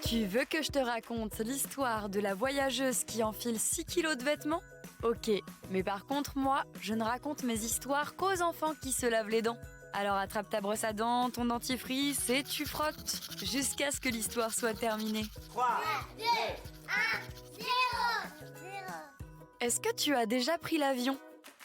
Tu veux que je te raconte l'histoire de la voyageuse qui enfile 6 kilos de vêtements? Ok, mais par contre, moi, je ne raconte mes histoires qu'aux enfants qui se lavent les dents. Alors attrape ta brosse à dents, ton dentifrice et tu frottes jusqu'à ce que l'histoire soit terminée. 3, 2, 1, 0. Est-ce que tu as déjà pris l'avion?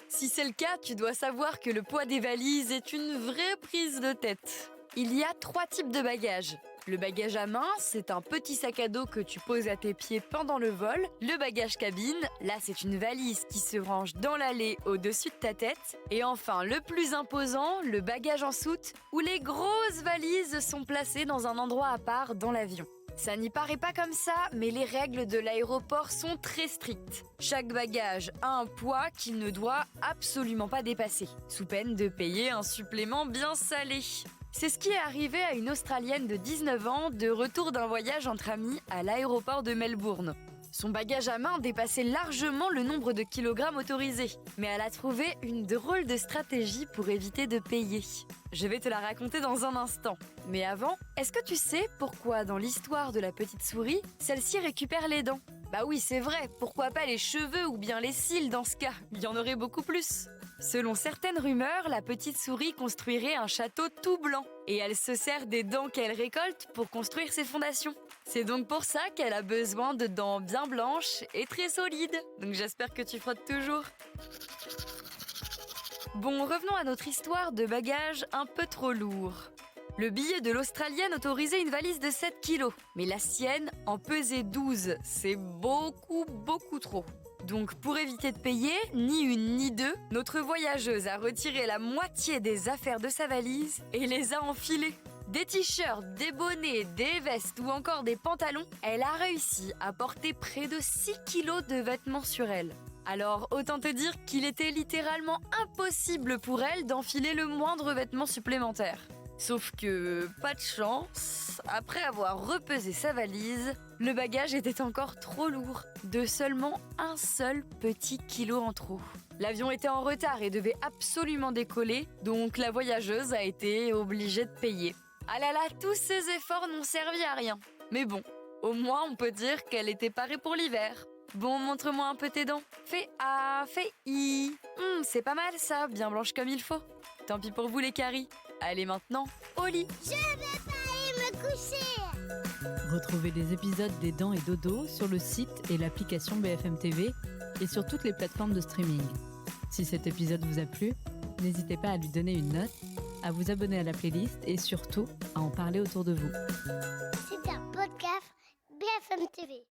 Si c'est le cas, tu dois savoir que le poids des valises est une vraie prise de tête. Il y a 3 types de bagages. Le bagage à main, c'est un petit sac à dos que tu poses à tes pieds pendant le vol. Le bagage cabine, là c'est une valise qui se range dans l'allée au-dessus de ta tête. Et enfin, le plus imposant, le bagage en soute, où les grosses valises sont placées dans un endroit à part dans l'avion. Ça n'y paraît pas comme ça, mais les règles de l'aéroport sont très strictes. Chaque bagage a un poids qu'il ne doit absolument pas dépasser, sous peine de payer un supplément bien salé. C'est ce qui est arrivé à une Australienne de 19 ans de retour d'un voyage entre amis à l'aéroport de Melbourne. Son bagage à main dépassait largement le nombre de kilogrammes autorisés, mais elle a trouvé une drôle de stratégie pour éviter de payer. Je vais te la raconter dans un instant. Mais avant, est-ce que tu sais pourquoi dans l'histoire de la petite souris, celle-ci récupère les dents? Bah oui, c'est vrai, pourquoi pas les cheveux ou bien les cils dans ce cas? Il y en aurait beaucoup plus. Selon certaines rumeurs, la petite souris construirait un château tout blanc et elle se sert des dents qu'elle récolte pour construire ses fondations. C'est donc pour ça qu'elle a besoin de dents bien blanches et très solides. Donc j'espère que tu frottes toujours. Bon, revenons à notre histoire de bagages un peu trop lourds. Le billet de l'Australienne autorisait une valise de 7 kilos, mais la sienne en pesait 12. C'est beaucoup trop. Donc pour éviter de payer, ni une ni deux, notre voyageuse a retiré la moitié des affaires de sa valise et les a enfilées. Des t-shirts, des bonnets, des vestes ou encore des pantalons, elle a réussi à porter près de 6 kilos de vêtements sur elle. Alors autant te dire qu'il était littéralement impossible pour elle d'enfiler le moindre vêtement supplémentaire. Sauf que, pas de chance, après avoir repesé sa valise, le bagage était encore trop lourd, de seulement un seul petit kilo en trop. L'avion était en retard et devait absolument décoller, donc la voyageuse a été obligée de payer. Ah là là, tous ces efforts n'ont servi à rien. Mais bon, au moins on peut dire qu'elle était parée pour l'hiver. Bon, montre-moi un peu tes dents. Fais A, fais I. C'est pas mal ça, bien blanche comme il faut. Tant pis pour vous les caries. Allez maintenant, au lit. Je vais pas aller me coucher. Retrouvez les épisodes des Dents et Dodo sur le site et l'application BFM TV et sur toutes les plateformes de streaming. Si cet épisode vous a plu, n'hésitez pas à lui donner une note, à vous abonner à la playlist et surtout à en parler autour de vous. C'est un podcast BFM TV.